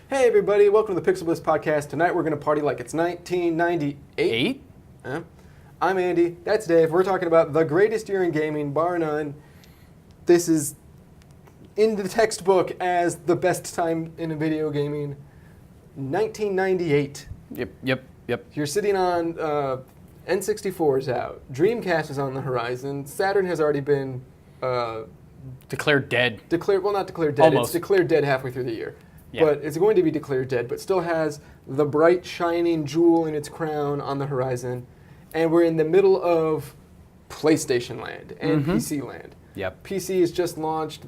Hey everybody, welcome to the PixelBlips Podcast. Tonight we're going to party like it's 1998. I'm Andy, that's Dave. We're talking about the greatest year in gaming, bar none. This is in the textbook as the best time in video gaming, 1998. Yep. You're sitting on N64's out, Dreamcast is on the horizon, Saturn has already been Declared dead. Not declared dead, Almost. It's declared dead halfway through the year. Yeah. But it's going to be declared dead, but still has the bright, shining jewel in its crown on the horizon. And we're in the middle of PlayStation land and PC land. Yep. PC has just launched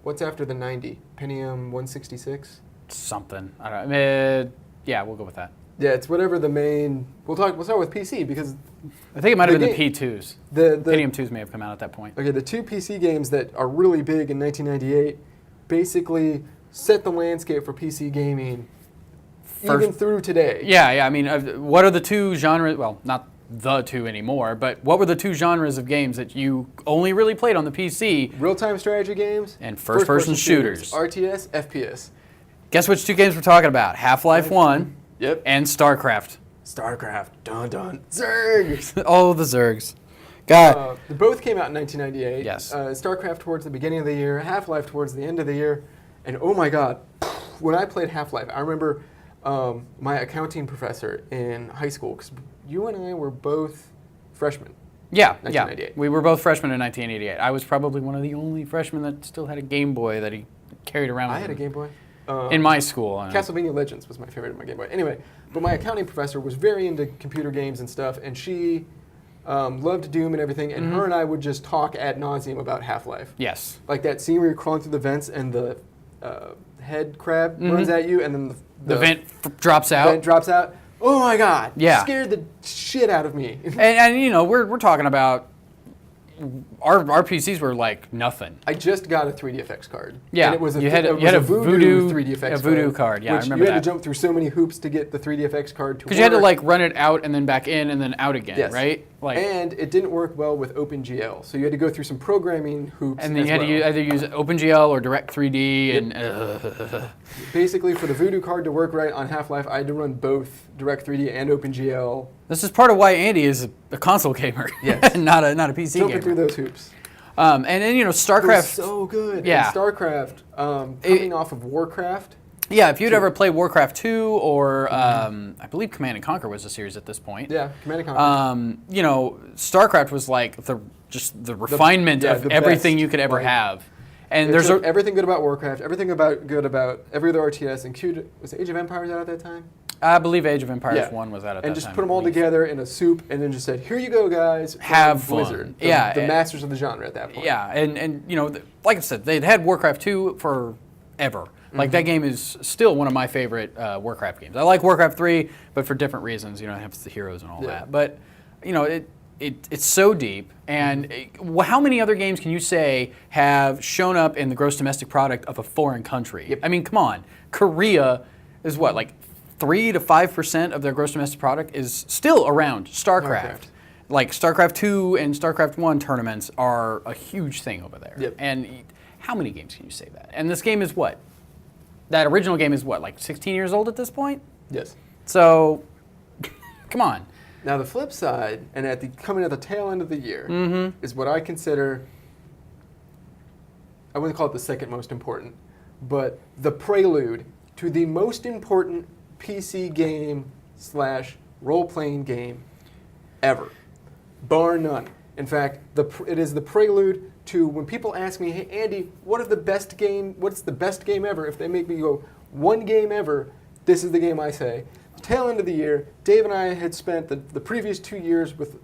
what's after the 90? Pentium 166? Something. I don't know. Yeah, we'll go with that. Yeah, it's whatever the main... We'll start with PC because... I think it might have been the P2s. The Pentium 2s may have come out at that point. Okay, the two PC games that are really big in 1998 basically set the landscape for PC gaming even through today. Yeah. I mean, what are the two genres? Well, not the two anymore, but what were the two genres of games that you only really played on the PC? Real-time strategy games and first-person shooters. RTS, FPS. Guess which two games we're talking about? Half-Life 1 and StarCraft. StarCraft. Dun dun. Zergs! Oh, the Zergs. God. They both came out in 1998. Yes. StarCraft towards the beginning of the year, Half-Life towards the end of the year. And oh my God, when I played Half-Life, I remember my accounting professor in high school, because you and I were both freshmen. Yeah. 1998. We were both freshmen in 1988. I was probably one of the only freshmen that still had a Game Boy that he carried around with I had a Game Boy. In my school. Castlevania Legends was my favorite of my Game Boy. Anyway, but my accounting professor was very into computer games and stuff, and she loved Doom and everything, and her and I would just talk ad nauseum about Half-Life. Yes. Like that scene where you're crawling through the vents and the head crab runs at you, and then the vent drops out. Vent drops out. Oh my God! Yeah. Scared the shit out of me. and you know, we're talking about our PCs were like nothing. I just got a 3DFX card. Yeah, and it was you had a Voodoo 3DFX a Voodoo card. Yeah, which I remember you had that. to jump through so many hoops to get the 3DFX card to work. Because you had to like run it out and then back in and then out again, yes. right? Like, and it didn't work well with OpenGL, so you had to go through some programming hoops. And then you had to either use OpenGL or Direct3D, and basically for the Voodoo card to work right on Half-Life, I had to run both Direct3D and OpenGL. This is part of why Andy is a console gamer, yes, not a PC Jumping gamer. through those hoops. And then you know, StarCraft. It was so good. Yeah. And StarCraft, coming off of Warcraft. Yeah, if you'd ever played Warcraft 2 or I believe Command and Conquer was a series at this point. Yeah, Command and Conquer. You know, StarCraft was like the refinement of everything best. you could ever have. And there's everything good about Warcraft, everything good about every other RTS, and was Age of Empires out at that time? I believe Age of Empires 1 was out at that time. And just put them all together in a soup, and then just said, "Here you go, guys." Have fun. Blizzard, the masters of the genre at that point. Yeah, and you know, like I said, they'd had Warcraft 2 forever. Like that game is still one of my favorite Warcraft games. I like Warcraft 3, but for different reasons. You know, it has the heroes and all that. But you know, it's so deep. And how many other games can you say have shown up in the gross domestic product of a foreign country? Yep. I mean, come on, Korea is what, like 3 to 5% of their gross domestic product is still around StarCraft. Like StarCraft 2 and StarCraft 1 tournaments are a huge thing over there. Yep. And how many games can you say that? And this game is what? That original game is what, like 16 years old at this point? Yes. So, come on. Now the flip side, and coming at the tail end of the year, is what I consider, I wouldn't call it the second most important, but the prelude to the most important PC game / role-playing game ever, bar none. In fact, it is the prelude to when people ask me, "Hey Andy, what's the best game ever?" If they make me go, one game ever, this is the game I say. Tail end of the year, Dave and I had spent the previous 2 years with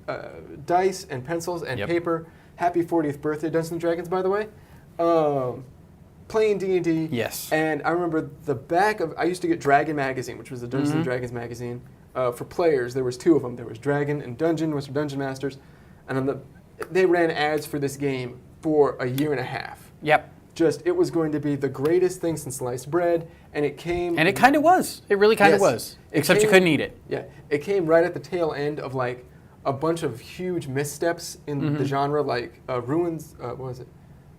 dice and pencils and paper. Happy 40th birthday, Dungeons & Dragons, by the way. Playing D&D. Yes. And I remember I used to get Dragon Magazine, which was the Dungeons & Dragons magazine. For players, there was 2 of them. There was Dragon, and Dungeon was for Dungeon Masters. And they ran ads for this game for a year and a half. Yep. It was going to be the greatest thing since sliced bread, and it came... And it kind of was. It really kind of was. Except you couldn't eat it. Yeah. It came right at the tail end of like a bunch of huge missteps in the genre, like Ruins... what was it?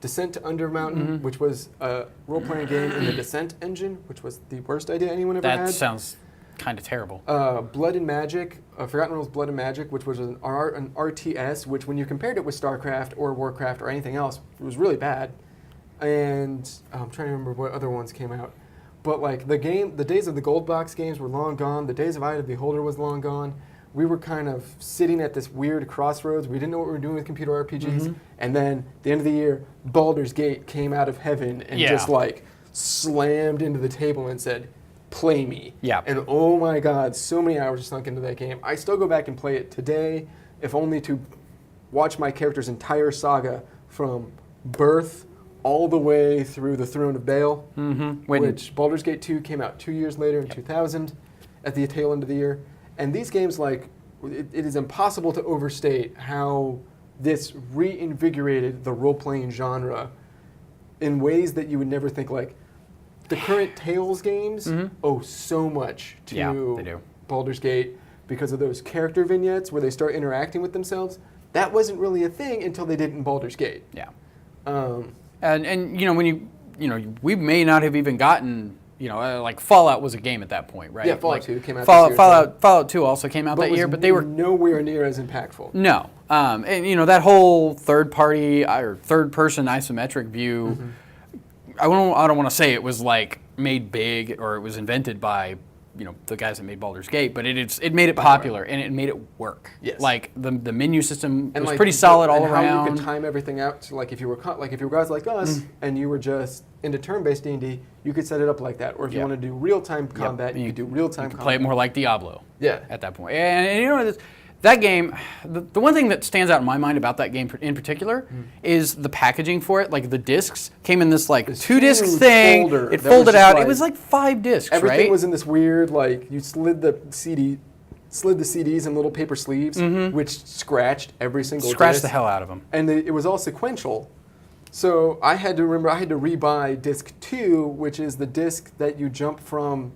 Descent to Undermountain, which was a role-playing game in the Descent engine, which was the worst idea anyone ever had. That sounds kind of terrible. Blood and Magic, Forgotten Realms Blood and Magic, which was an RTS, which when you compared it with StarCraft or Warcraft or anything else, it was really bad. And I'm trying to remember what other ones came out. But like the days of the gold box games were long gone. The days of Eye of the Beholder was long gone. We were kind of sitting at this weird crossroads. We didn't know what we were doing with computer RPGs. And then at the end of the year, Baldur's Gate came out of heaven and just like slammed into the table and said, play me. Yeah. And oh my God, so many hours sunk into that game. I still go back and play it today, if only to watch my character's entire saga from birth all the way through the Throne of Baal, which Baldur's Gate 2 came out 2 years later in 2000 at the tail end of the year. And these games, like, it is impossible to overstate how this reinvigorated the role-playing genre in ways that you would never think. Like, the current Tales games owe so much to Baldur's Gate because of those character vignettes where they start interacting with themselves. That wasn't really a thing until they did in Baldur's Gate. Yeah. And you know, when we may not have even gotten, like Fallout was a game at that point, right? Yeah, Fallout like 2 came out Fallout 2 also came out that year, but they were nowhere near as impactful. No. And that whole third-party or third-person isometric view, I don't want to say it was like made big or it was invented by the guys that made Baldur's Gate, but it made it popular and it made it work. Yes. Like the menu system was like, pretty solid all and around. How you could time everything out to like if you were guys like us and you were just into turn-based D&D, you could set it up like that. Or if you want to do real-time combat, you could do real-time combat. Play it more like Diablo. Yeah. At that point, and that game, the one thing that stands out in my mind about that game in particular is the packaging for it. Like the discs came in this like 2-disc thing. It folded out. It was like 5 discs, everything right? was in this weird like you slid the CDs in little paper sleeves, which scratched every single Scratched disc. the hell out of them. And it was all sequential. So I had to rebuy disc 2, which is the disc that you jump from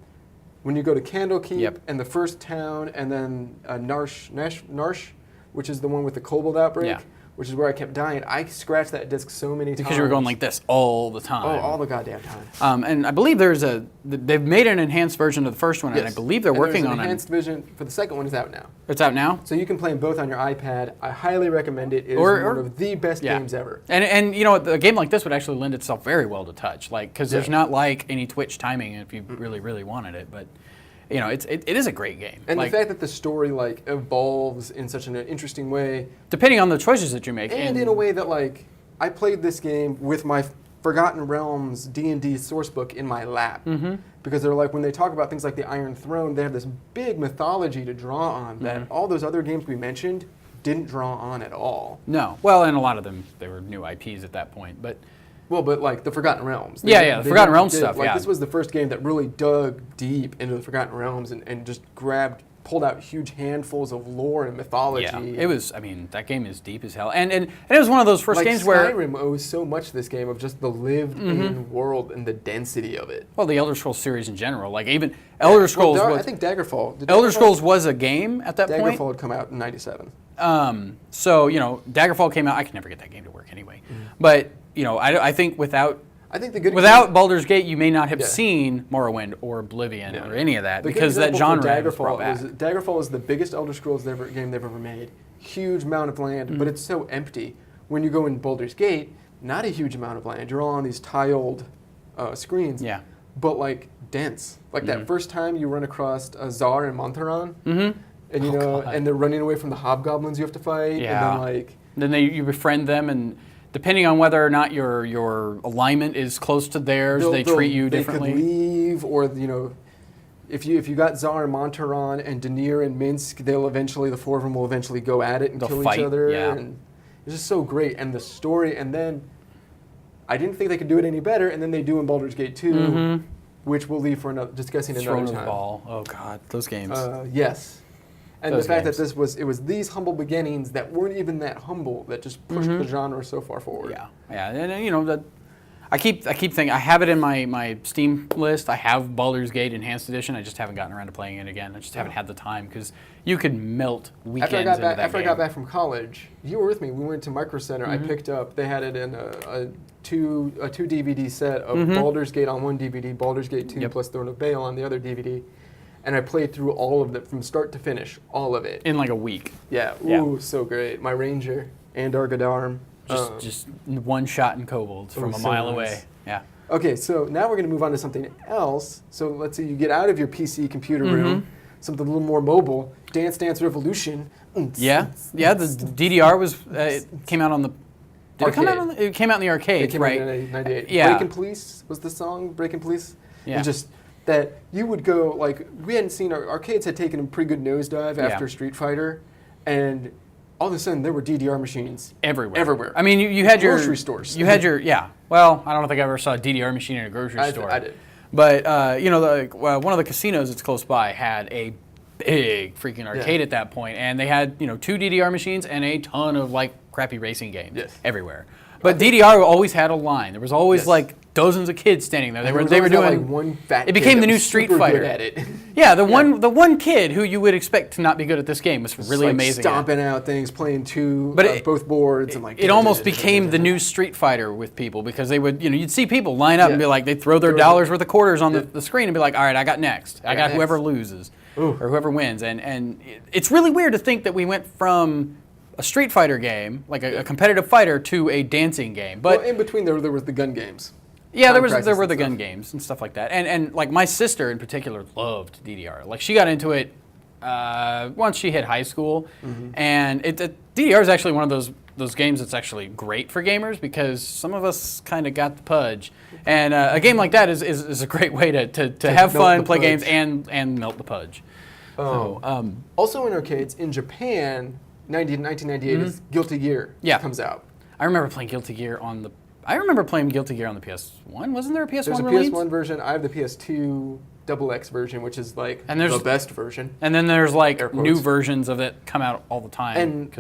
when you go to Candlekeep and the first town, and then Narsh, which is the one with the kobold outbreak, which is where I kept dying. I scratched that disc so many times. Because you were going like this all the time. Oh, all the goddamn time. And I believe they've made an enhanced version of the first one, and I believe they're working on an enhanced version for the second one is out now. It's out now? So you can play them both on your iPad. I highly recommend it. It is one of the best games ever. And a game like this would actually lend itself very well to touch, like because there's not like any Twitch timing if you really, really wanted it, but it is a great game. And the fact that the story like evolves in such an interesting way, depending on the choices that you make, and in a way that like I played this game with my Forgotten Realms D&D sourcebook in my lap, because they're like when they talk about things like the Iron Throne, they have this big mythology to draw on that all those other games we mentioned didn't draw on at all. No, well, and a lot of them they were new IPs at that point, but. Well, but like the Forgotten Realms. The Forgotten Realms stuff, This was the first game that really dug deep into the Forgotten Realms and just pulled out huge handfuls of lore and mythology. Yeah, it was, that game is deep as hell. And it was one of those first games where... Skyrim owes so much to this game of just the lived-in world and the density of it. Well, the Elder Scrolls series in general, like even Elder Scrolls... I think Daggerfall... Elder Scrolls was a game at that point. Daggerfall had come out in 97. So, Daggerfall came out... I could never get that game to work anyway. But... I think without Baldur's Gate, you may not have seen Morrowind or Oblivion or any of that because that genre was brought back. Daggerfall is the biggest Elder Scrolls game they've ever made. Huge amount of land, but it's so empty. When you go in Baldur's Gate, not a huge amount of land. You're all on these tiled screens, but like dense. Like that first time you run across Zar and Montheron, and and they're running away from the hobgoblins you have to fight, and then you befriend them and. Depending on whether or not your alignment is close to theirs, they treat you differently. They could leave, or if you got Tsar and Montaron and Danir and Minsk, the four of them will eventually go at it and kill each other. And it's just so great, and the story. And then I didn't think they could do it any better, and then they do in Baldur's Gate 2, which we'll leave for discussing another time. Throne of Ball. Oh God, those games. Yes. And the fact that it was these humble beginnings that weren't even that humble that just pushed the genre so far forward. Yeah, and I keep thinking I have it in my Steam list. I have Baldur's Gate Enhanced Edition. I just haven't gotten around to playing it again. I just haven't had the time because you could melt weekends into that After game. I got back from college, you were with me. We went to Micro Center. I picked up. They had it in a two DVD set of Baldur's Gate on one DVD, Baldur's Gate 2 plus Throne of Baal on the other DVD, and I played through all of it from start to finish, all of it in like a week. Yeah. Ooh, so great. My Ranger and Argadarm. Just one shot in kobolds from a mile away. Yeah. Okay, so now we're going to move on to something else. So let's say you get out of your PC computer room, something a little more mobile. Dance Dance Revolution. Yeah. The DDR was it came out on the. Did it come out on the, it came out in the arcade, It came right? out in 98. Yeah. Breakin' Police was the song. Breakin' Police. Yeah. And just that you would go like we hadn't seen our arcades had taken a pretty good nosedive after Street Fighter, and all of a sudden there were DDR machines everywhere. I mean, you had your grocery stores. You had your Well, I don't think I ever saw a DDR machine in a grocery store. I did. But one of the casinos that's close by had a big freaking arcade at that point, and they had 2 DDR machines and a ton of like crappy racing games everywhere. But DDR always had a line. There was always like dozens of kids standing there. They were doing like one fat. It became kid the that new was Street super Fighter. Good at it. Yeah, the one kid who you would expect to not be good at this game was really like amazing. Stomping out things, playing both boards, and like it almost became the new Street Fighter with people because they would you'd see people line up and be like they'd throw their dollars worth of quarters on the screen and be like, all right, I got next. I got whoever loses or whoever wins, and it's really weird to think that we went from a Street Fighter game, like a competitive fighter, to a dancing game. But in between there was the gun games. Yeah, there were the gun games and stuff like that. And like my sister in particular loved DDR. Like she got into it once she hit high school, and DDR is actually one of those games that's actually great for gamers because some of us kind of got the pudge, and a game like that is a great way to have fun, play games, and melt the pudge. Also in arcades in Japan. 1998 is Guilty Gear comes out. I remember playing Guilty Gear on the PS1. Wasn't there a PS1 There's a release? PS1 version. I have the PS2 XX version, which is like the best version. And then there's like new versions of it come out all the time. And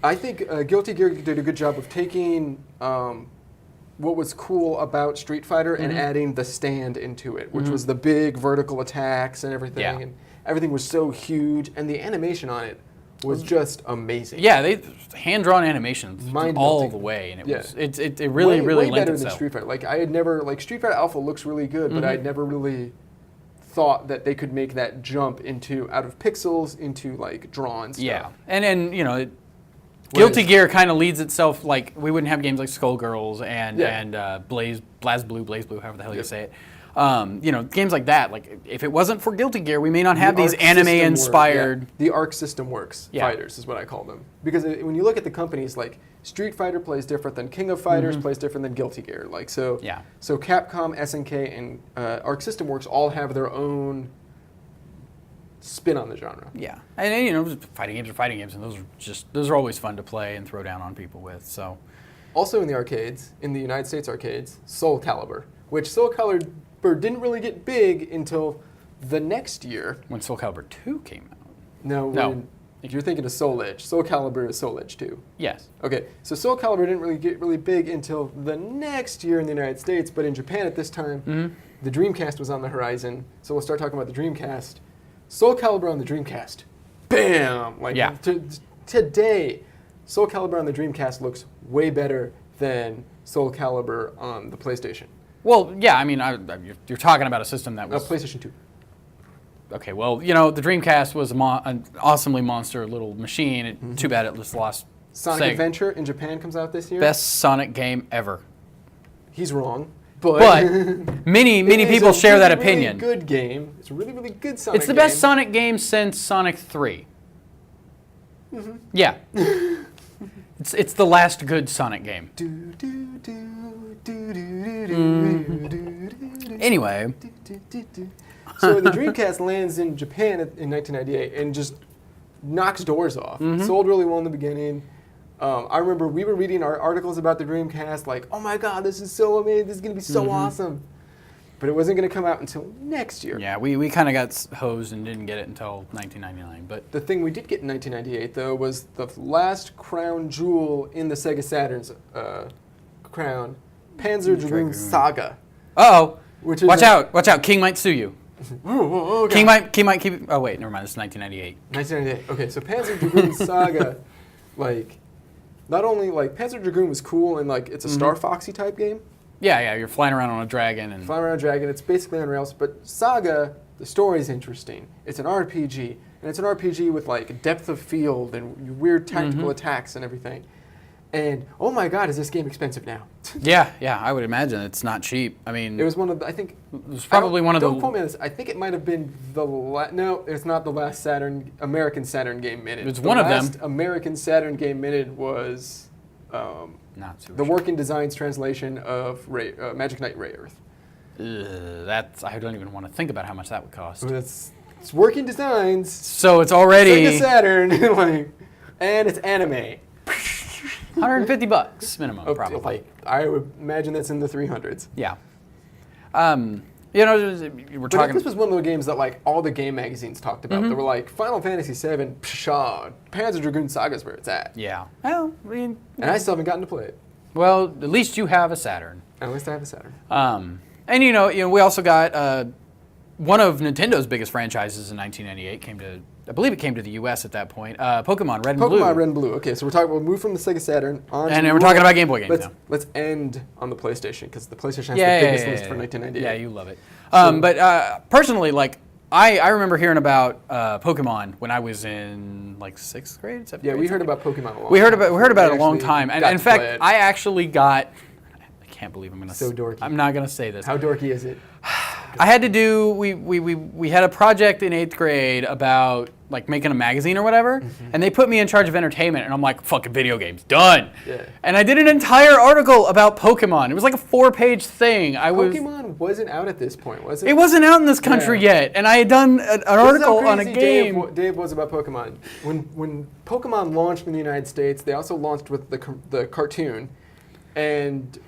I think Guilty Gear did a good job of taking what was cool about Street Fighter and adding the stand into it, which was the big vertical attacks and everything. Yeah. And everything was so huge, and the animation on it was just amazing. Yeah, they hand-drawn animations all the way, and it really way lent better itself. than Street Fighter. Like I had never Street Fighter Alpha looks really good, but I'd never really thought that they could make that jump out of pixels into like drawn stuff. Yeah, and Guilty Gear kind of leads itself like we wouldn't have games like Skullgirls and BlazBlue, however the hell you say it. Games like that. Like if it wasn't for Guilty Gear, we may not have these anime-inspired. The Arc System Works fighters is what I call them because when you look at the companies, like Street Fighter plays different than King of Fighters plays different than Guilty Gear. Like so Capcom, SNK, and Arc System Works all have their own spin on the genre. Yeah, and fighting games are fighting games, and those are always fun to play and throw down on people with. So, also in the arcades, in the United States arcades, Soul Calibur, which Soul Calibur didn't really get big until the next year. When Soul Calibur 2 came out. No. You're thinking of Soul Edge. Soul Calibur is Soul Edge 2. Yes. Okay, so Soul Calibur didn't really get really big until the next year in the United States, but in Japan at this time, the Dreamcast was on the horizon. So we'll start talking about the Dreamcast. Soul Calibur on the Dreamcast. Bam! Today, Soul Calibur on the Dreamcast looks way better than Soul Calibur on the PlayStation. Well, yeah, I mean, you're talking about a system that was... PlayStation 2. Okay, well, the Dreamcast was an awesomely monster little machine. Too bad it just lost... Sonic Adventure in Japan comes out this year. Best Sonic game ever. He's wrong. But many people share that opinion. It's a really good game. It's a really, really good Sonic game. It's the best Sonic game since Sonic 3. Yeah. It's the last good Sonic game. Anyway. So the Dreamcast lands in Japan in 1998 and just knocks doors off. Sold really well in the beginning. I remember we were reading our articles about the Dreamcast like, oh my God, this is so amazing. This is going to be so awesome. But it wasn't going to come out until next year. Yeah, we kind of got hosed and didn't get it until 1999. But the thing we did get in 1998, though, was the last crown jewel in the Sega Saturn's crown, Panzer Dragoon Saga. Uh-oh. Which is Watch out. King might sue you. Oh, King might keep... Oh, wait, never mind. This is 1998. 1998. Okay, so Panzer Dragoon Saga, like, not only, like, Panzer Dragoon was cool and, like, it's a Star Foxy type game. Yeah, you're flying around on a dragon. And Flying around a dragon, it's basically on rails, but Saga, the story's interesting. It's an RPG, and it's an RPG with, like, depth of field and weird tactical attacks and everything. And, oh my god, is this game expensive now? Yeah, I would imagine it's not cheap. I mean... It was one of the, I think... It was probably one of the... Don't quote me on this. I think it might have been the no, it's not the last American Saturn game minute. It was one of them. The last American Saturn game minute was not super the Working Designs translation of Magic Knight Ray Earth. That's... I don't even want to think about how much that would cost. It's Working Designs. So it's already... Sega Saturn. Like, and it's anime. $150 minimum, probably. Like, I would imagine that's in the 300s. Yeah. You know, we're But talking... this was one of the games that, like, all the game magazines talked about. They were like, Final Fantasy VII, pshaw, Panzer Dragoon Saga's where it's at. Yeah. Well, I mean... And I still haven't gotten to play it. Well, at least you have a Saturn. At least I have a Saturn. And you know, we also got one of Nintendo's biggest franchises in 1998 I believe it came to the U.S. at that point. Pokemon Red and Blue. Pokemon Red and Blue. Okay, so we'll move from the Sega Saturn on. And then we're talking about Game Boy games now. Let's end on the PlayStation because the PlayStation has the biggest list for 1998. Yeah, you love it. But personally, like I remember hearing about Pokemon when I was in like 6th grade, 7th grade. Yeah, we heard about Pokemon a long We heard time. about it a long time, and in fact, it. I actually got. I can't believe I'm gonna. So dorky. I'm not gonna say this. How dorky is it? I had to do. We had a project in 8th grade about like making a magazine or whatever, and they put me in charge of entertainment, and I'm like, fucking video games, done. Yeah. And I did an entire article about Pokemon. It was like a 4-page thing. Pokemon wasn't out at this point, was it? It wasn't out in this country yet, and I had done an article on a game. Dave was about Pokemon. When Pokemon launched in the United States, they also launched with the cartoon, and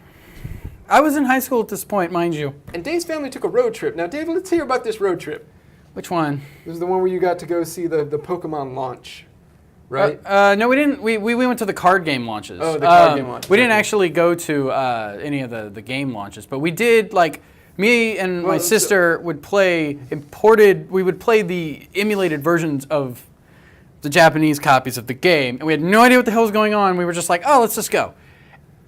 I was in high school at this point, mind you. And Dave's family took a road trip. Now, Dave, let's hear about this road trip. Which one? This is the one where you got to go see the Pokemon launch, right? No, we didn't. We went to the card game launches. Oh, the card game launches. We didn't actually go to any of the game launches, but we did, like, me and my sister would play we would play the emulated versions of the Japanese copies of the game, and we had no idea what the hell was going on. We were just like, oh, let's just go.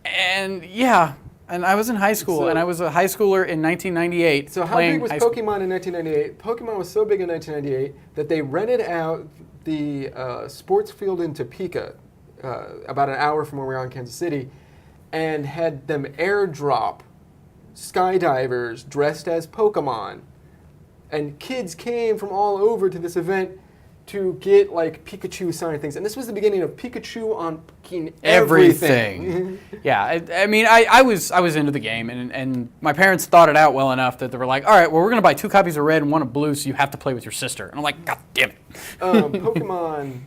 And yeah. And I was in high school, and I was a high schooler in 1998. So how big was Pokemon in 1998? Pokemon was so big in 1998 that they rented out the sports field in Topeka, about an hour from where we are in Kansas City, and had them airdrop skydivers dressed as Pokemon. And kids came from all over to this event to get like Pikachu signed things, and this was the beginning of Pikachu on everything. Yeah, I mean, I was into the game, and my parents thought it out well enough that they were like, all right, well, we're gonna buy 2 copies of Red and 1 of Blue, so you have to play with your sister. And I'm like, God damn it. Pokemon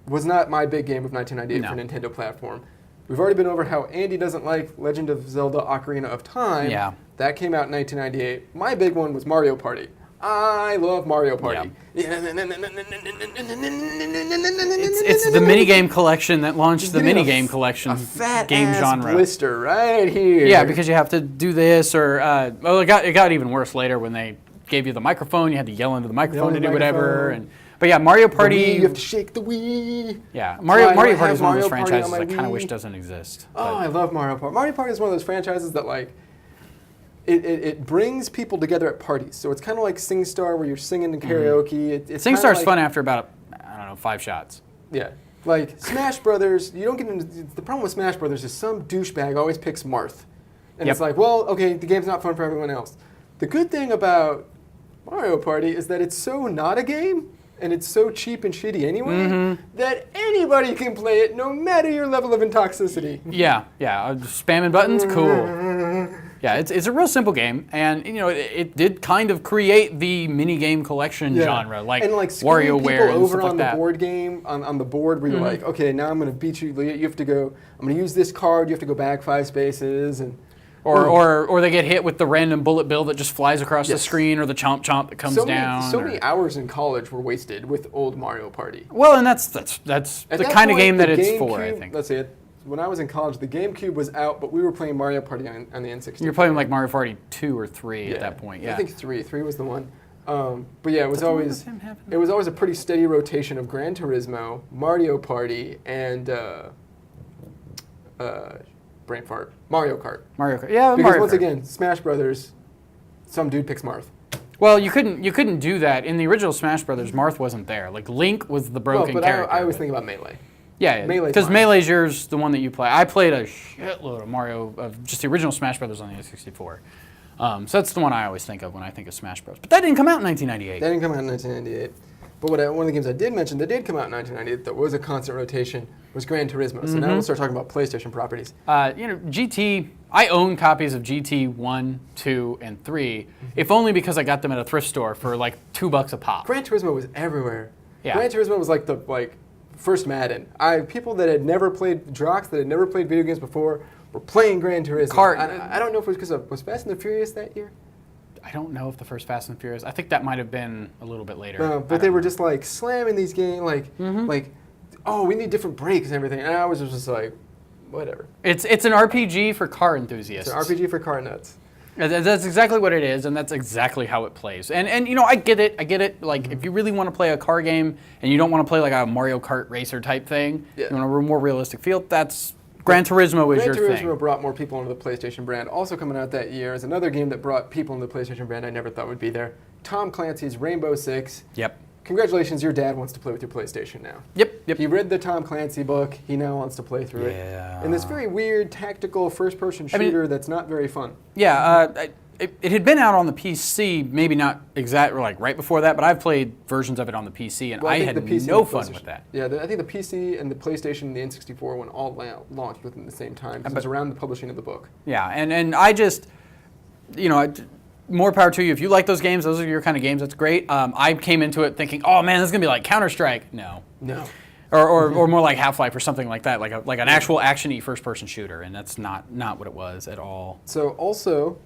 was not my big game of 1998 for Nintendo platform. We've already been over how Andy doesn't like Legend of Zelda: Ocarina of Time. Yeah, that came out in 1998. My big one was Mario Party. I love Mario Party. Yeah. It's the minigame collection that launched the minigame collection game genre. Blister right here. Yeah, because you have to do this, or well, it got even worse later when they gave you the microphone. You had to yell into the microphone to do whatever. But yeah, Mario Party. The Wii, you have to shake the Wii. Yeah, Mario Party is one of those franchises I kind of wish doesn't exist. Oh, I love Mario Party. Mario Party is one of those franchises that like. It brings people together at parties. So it's kind of like SingStar where you're singing in karaoke. SingStar's fun after about, 5 shots. Yeah. Like Smash Brothers, you don't get into... The problem with Smash Brothers is some douchebag always picks Marth. And it's like, well, okay, the game's not fun for everyone else. The good thing about Mario Party is that it's so not a game, and it's so cheap and shitty anyway, that anybody can play it no matter your level of intoxicity. Yeah. Spamming buttons, cool. Yeah, it's a real simple game, and it did kind of create the mini game collection genre, like WarioWare and over stuff like on that. The board game on the board where you're like, okay, now I'm going to beat you. You have to go. I'm going to use this card. You have to go back 5 spaces, and or they get hit with the random bullet bill that just flies across the screen, or the chomp chomp that comes down. So many hours in college were wasted with old Mario Party. Well, and that's the kind of game that it's for, I think. Let's see it. when I was in college, the GameCube was out, but we were playing Mario Party on the N64. You're playing like Mario Party 2 or 3 at that point. Yeah. I think 3. 3 was the one. But yeah, it was That's the one always with him having- it was always a pretty steady rotation of Gran Turismo, Mario Party, and brain fart, Mario Kart. Mario Kart. Yeah, Because Mario once Kart. again, Smash Brothers, some dude picks Marth. Well, you couldn't do that in the original Smash Brothers. Marth wasn't there. Like Link was the broken but character. I always think about Melee. Yeah, Melee's because fine. Melee's yours, the one that you play. I played a shitload of Mario, of just the original Smash Brothers on the N64. So that's the one I always think of when I think of Smash Bros. But that didn't come out in 1998. That didn't come out in 1998. But one of the games I did mention that did come out in 1998 that was a constant rotation was Gran Turismo. So now we'll start talking about PlayStation properties. GT, I own copies of GT 1, 2, and 3, if only because I got them at a thrift store for like $2 a pop. Gran Turismo was everywhere. Yeah. Gran Turismo was like the first Madden. People that had never played jocks, that had never played video games before, were playing Gran Turismo. I don't know if it was because was Fast and the Furious that year. I don't know if the first Fast and Furious. I think that might have been a little bit later. No, but they were just like slamming these games, oh, we need different brakes and everything. And I was just like, whatever. It's an RPG for car enthusiasts. It's an RPG for car nuts. That's exactly what it is, and that's exactly how it plays. And I get it. Like, if you really want to play a car game and you don't want to play like a Mario Kart racer type thing, you want a more realistic feel, that's Gran Turismo is your thing. Gran Turismo brought more people into the PlayStation brand. Also coming out that year is another game that brought people into the PlayStation brand I never thought would be there. Tom Clancy's Rainbow Six. Yep. Congratulations, your dad wants to play with your PlayStation now. Yep. He read the Tom Clancy book. He now wants to play through it. In this very weird, tactical, first-person shooter that's not very fun. Yeah, it had been out on the PC, maybe not exactly like right before that, but I've played versions of it on the PC, and I had no fun with that. Yeah, I think the PC and the PlayStation and the N64 one all launched within the same time, because it was around the publishing of the book. Yeah, and I just, more power to you. If you like those games, those are your kind of games, that's great. I came into it thinking, oh man, this is going to be like Counter-Strike. No. Or more like Half-Life or something like that, like an actual action-y first-person shooter, and that's not what it was at all. So also,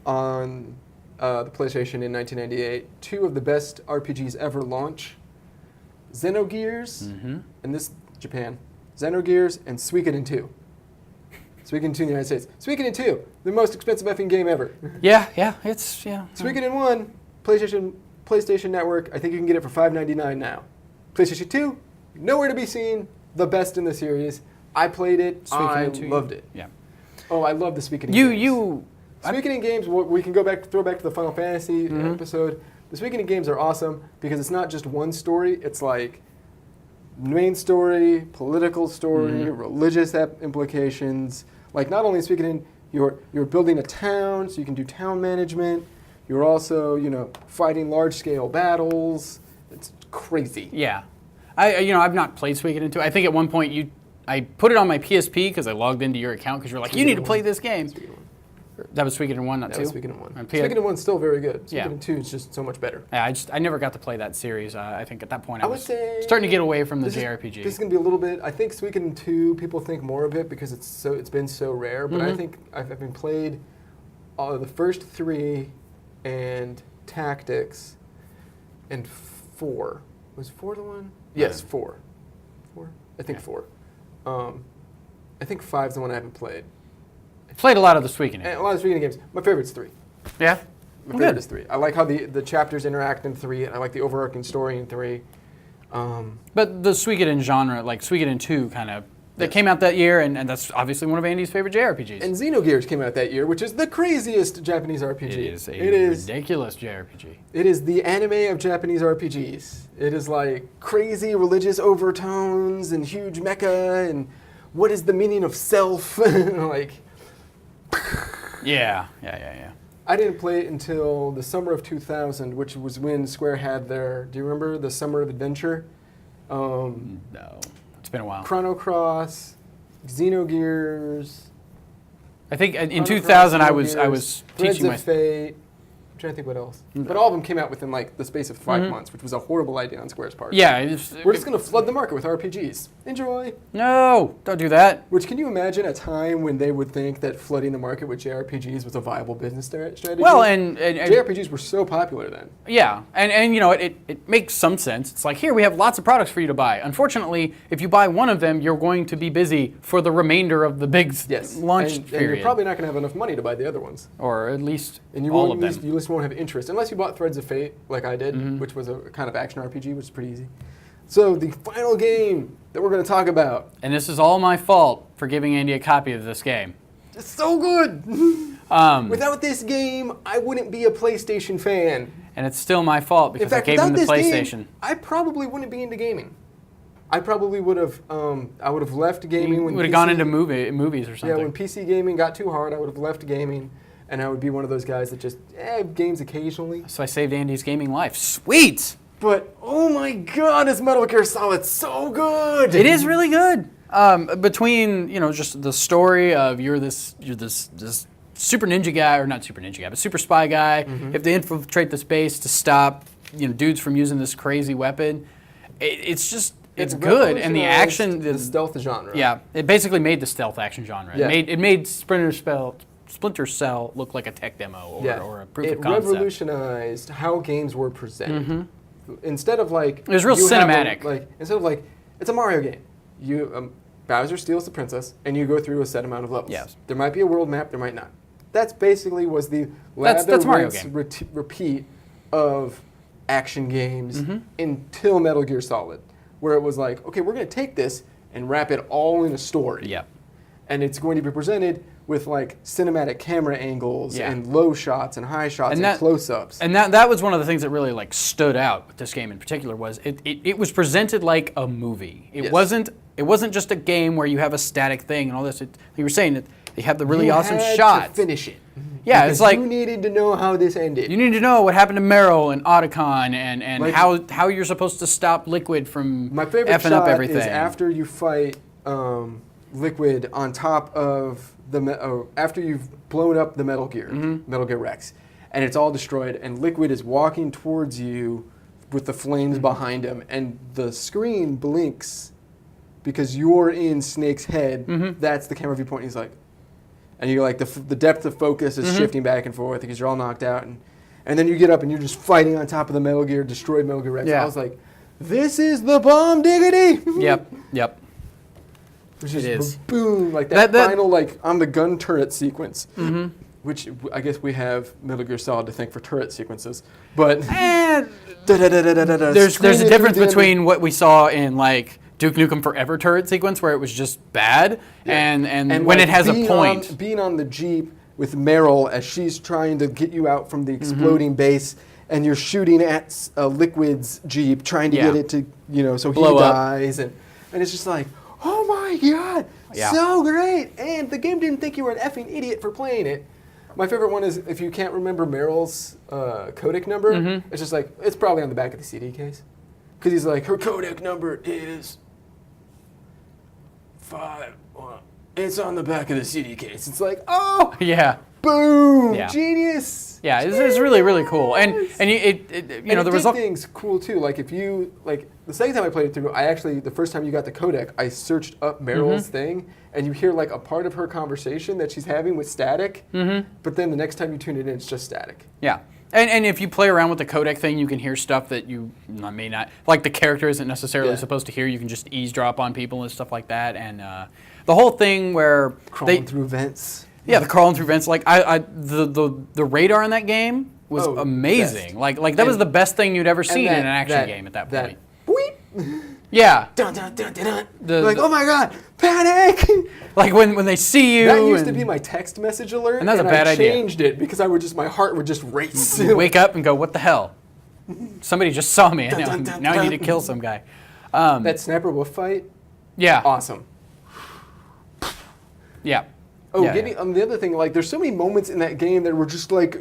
on the PlayStation in 1998, 2 of the best RPGs ever launch, Xenogears, and this, Japan, Xenogears and Suikoden 2. Suikoden 2 in the United States. Suikoden 2, the most expensive effing game ever. Yeah. Suikoden 1, PlayStation Network, I think you can get it for $5.99 now. PlayStation 2, nowhere to be seen, the best in the series. I played it, I loved it. Yeah. Oh, I love the Suikoden games. Suikoden games, we can throw back to the Final Fantasy episode. The Suikoden games are awesome because it's not just one story, it's like main story, political story, religious implications. Like not only in Suikoden, you're building a town, so you can do town management. You're also, fighting large-scale battles. It's crazy. Yeah. I've not played Suikoden 2. I think at one point I put it on my PSP because I logged into your account because you were like, you need to play this game. That was Suikoden 1, not 2? That was Suikoden 1. Suikoden 1's still very good. Suikoden 2 is just so much better. Yeah, I never got to play that series. I think at that point I would was say starting to get away from the JRPG. This is going to be a little bit, I think Suikoden 2, people think more of it because it's been so rare, but I think I've been played the first 3 and Tactics and 4. Was 4 the one? Yes, 4. 4? I think 4. I think 5's the one I haven't played. Played a lot of the Suikoden. And a lot of Suikoden games. My favorite's 3. Yeah? My favorite is 3. I like how the chapters interact in 3, and I like the overarching story in 3. But the Suikoden genre, like Suikoden 2 kind of, that came out that year, and that's obviously one of Andy's favorite JRPGs. And Xenogears came out that year, which is the craziest Japanese RPG. It is a ridiculous JRPG. It is the anime of Japanese RPGs. It is like crazy religious overtones and huge mecha and what is the meaning of self? Yeah. I didn't play it until the summer of 2000, which was when Square had their, do you remember, the Summer of Adventure? No, it's been a while. Chrono Cross, Xenogears. I think in 2000 I was teaching my Fate. I'm trying to think what else. But all of them came out within like the space of 5 months, which was a horrible idea on Square's part. Yeah. We're just going to flood the market with RPGs. Enjoy. No, don't do that. Which, can you imagine a time when they would think that flooding the market with JRPGs was a viable business strategy? Well, and JRPGs were so popular then. yeah, and you know, it makes some sense. It's like, here, we have lots of products for you to buy. Unfortunately, if you buy one of them, you're going to be busy for the remainder of the big launch period. And you're probably not going to have enough money to buy the other ones. Or at least and you all won't, of them. You just won't have interest, unless you bought Threads of Fate, like I did, which was a kind of action RPG, which is pretty easy. So the final game that we're going to talk about. And this is all my fault for giving Andy a copy of this game. It's so good! Without this game, I wouldn't be a PlayStation fan. And it's still my fault because I gave him the PlayStation. Game, I probably wouldn't be into gaming. I probably would have. I would have left gaming when would have gone into movies or something. Yeah, when PC gaming got too hard, I would have left gaming, and I would be one of those guys that just games occasionally. So I saved Andy's gaming life. Sweet. But oh my God, is Metal Gear Solid so good? It is really good. Between just the story of you're this super ninja guy, or not super ninja guy, but super spy guy. You have to infiltrate this base to stop dudes from using this crazy weapon. It's good, and the action, the stealth genre. Yeah, it basically made the stealth action genre. Yeah. It made Splinter Cell look like a tech demo or a proof of concept. It revolutionized how games were presented. Instead of like it was real cinematic. Instead of like it's a Mario game. You Bowser steals the princess, and you go through a set amount of levels. Yes. There might be a world map, there might not. That's basically was the that's Mario game. Repeat of action games until Metal Gear Solid, where it was like, okay, we're going to take this and wrap it all in a story. Yeah. And it's going to be presented with like cinematic camera angles and low shots and high shots and close-ups. And that was one of the things that really like stood out with this game in particular was it was presented like a movie. It wasn't just a game where you have a static thing and all this. You were saying that you have the really awesome shots. To finish it. Yeah, because it's like you needed to know how this ended. You need to know what happened to Meryl and Otacon and like, how you're supposed to stop Liquid from effing up everything. My favorite shot is after you fight Liquid on top of after you've blown up the Metal Gear, Metal Gear Rex, and it's all destroyed, and Liquid is walking towards you with the flames behind him, and the screen blinks because you're in Snake's head. That's the camera viewpoint. He's like, and you're like the depth of focus is shifting back and forth because you're all knocked out, and then you get up and you're just fighting on top of the Metal Gear, destroyed Metal Gear Rex. Yeah. I was like, this is the bomb diggity. Yep. Which is boom, like that final like on the gun turret sequence, which I guess we have Metal Gear Solid to thank for turret sequences, but there's a difference between what we saw in like Duke Nukem Forever turret sequence where it was just bad and when like it has a point. Being on the Jeep with Meryl as she's trying to get you out from the exploding base, and you're shooting at Liquid's Jeep trying to get it to so blow he up. dies and it's just like, oh my God, so great. And the game didn't think you were an effing idiot for playing it. My favorite one is if you can't remember Meryl's codec number, it's just like, it's probably on the back of the CD case. Because he's like, her codec number is 5. It's on the back of the CD case. It's like, oh, yeah, boom, genius. Yeah, it's really, really cool. And the result. Things cool too. Like if you the second time I played it through, the first time you got the codec, I searched up Meryl's thing, and you hear like a part of her conversation that she's having with static. But then the next time you tune it in, it's just static. Yeah. And if you play around with the codec thing, you can hear stuff that you may not, like the character isn't necessarily supposed to hear. You can just eavesdrop on people and stuff like that. And the whole thing where crawling through vents. Yeah, the crawling through vents. Like the radar in that game was amazing. Best. Like that was the best thing you'd ever seen in an action game at that point. Yeah. Dun, dun, dun, dun, dun. Like, oh my God, panic! Like when they see you. That used to be my text message alert, and that's a bad idea. I changed it because my heart would just race. You wake up and go, what the hell? Somebody just saw me, and now I need to kill some guy. That Snapper Wolf fight? Yeah. Awesome. Yeah. Oh, the other thing, like, there's so many moments in that game that were just, like,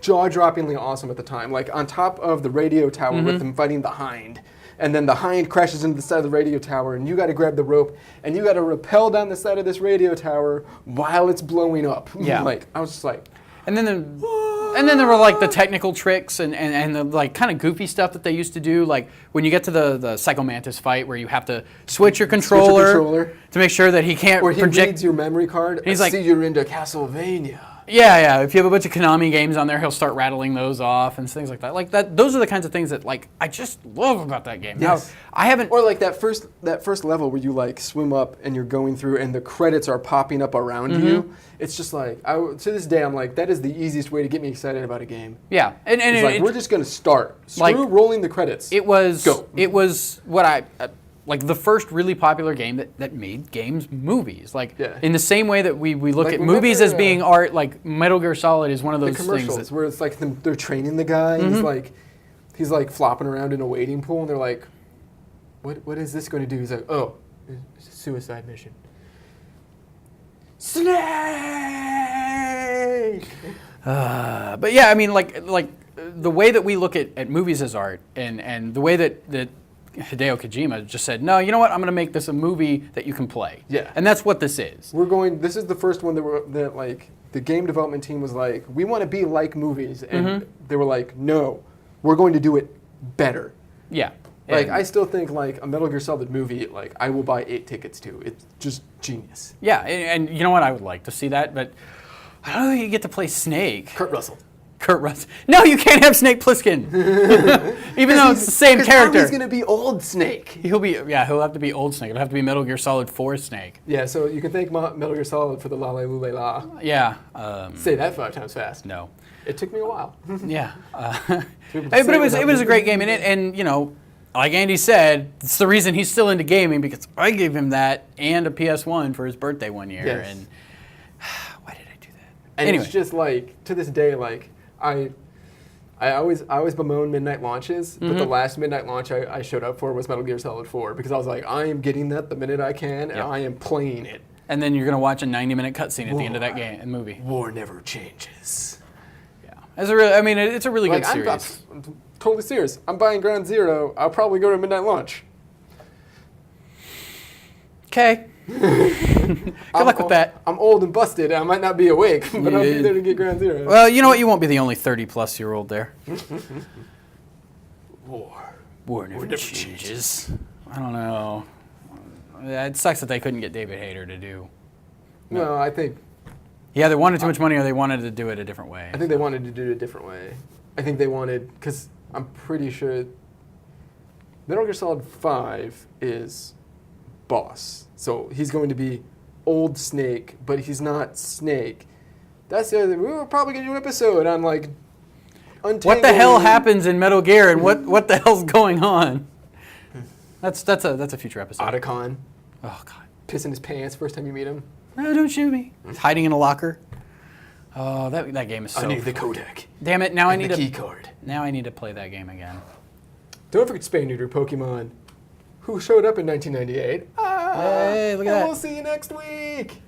jaw-droppingly awesome at the time. Like, on top of the radio tower with them fighting the Hind. And then the Hind crashes into the side of the radio tower, and you got to grab the rope, and you got to rappel down the side of this radio tower while it's blowing up. Yeah. Like, I was just like... And then And then there were like the technical tricks and the like kind of goofy stuff that they used to do, like when you get to the Psycho Mantis fight where you have to switch your controller to make sure that he can't or he project. reads your memory card. And he's like, see, you're into Castlevania. Yeah. If you have a bunch of Konami games on there, he'll start rattling those off and things like that. Like that, those are the kinds of things that like I just love about that game. Yes. Now, I haven't. Or like that first level where you like swim up and you're going through and the credits are popping up around you. It's just like to this day I'm like, that is the easiest way to get me excited about a game. Yeah, and it's like we're just gonna start. Screw rolling the credits. It was go. It was what I. Like the first really popular game that made games movies. Like in the same way that we look like at movies as being art, like Metal Gear Solid is one of those the commercials things where it's like they're training the guy. And he's like flopping around in a wading pool, and they're like, "What is this going to do?" He's like, "Oh, it's a suicide mission." Snake. But yeah, I mean, like the way that we look at movies as art, and the way that Hideo Kojima just said, no, you know what? I'm going to make this a movie that you can play. Yeah. And that's what this is. This is the first one that like the game development team was like, we want to be like movies, and they were like, no, we're going to do it better. Yeah. Like I still think like a Metal Gear Solid movie, like I will buy 8 tickets to. It's just genius. Yeah, and you know what? I would like to see that, but I don't think you get to play Snake. Kurt Russell. No, you can't have Snake Plissken. Even though it's the same character. He's going to be old Snake. He'll have to be old Snake. It'll have to be Metal Gear Solid 4 Snake. Yeah, so you can thank Metal Gear Solid for the la la lule la. Yeah. Say that 5 times fast. No. It took me a while. Yeah. But it was a great game, and you know, like Andy said, it's the reason he's still into gaming, because I gave him that and a PS1 for his birthday one year, and why did I do that? And anyway. It's just like, to this day, like, I always bemoan midnight launches, but the last midnight launch I showed up for was Metal Gear Solid 4, because I was like, I am getting that the minute I can, and I am playing it. And then you're going to watch a 90-minute cutscene at the end of that game and movie. War never changes. Yeah. It's a really good series. I'm totally serious. I'm buying Ground Zero. I'll probably go to midnight launch. Okay. Good luck with that. I'm old and busted. I might not be awake, but I'll be there to get Ground Zero. Well, you know what? You won't be the only 30-plus-year-old there. War never changes. I don't know. It sucks that they couldn't get David Hayter to do. No, I think... He either wanted too much money or they wanted to do it a different way. I think they wanted to do it a different way. I think they wanted... Because I'm pretty sure... Metal Gear Solid 5 is boss. So he's going to be old Snake, but he's not Snake. That's the other thing. We were probably going to do an episode on, like, untangling... What the hell happens in Metal Gear, and what the hell's going on? That's a future episode. Otacon. Oh, God. Pissing his pants first time you meet him. No, don't shoot me. He's hiding in a locker. Oh, that game is so... I need the codec. Damn it, now I need the key card. Now I need to play that game again. Don't forget Spay Neuter Pokemon, who showed up in 1998. Hey, look at that. And we'll see you next week.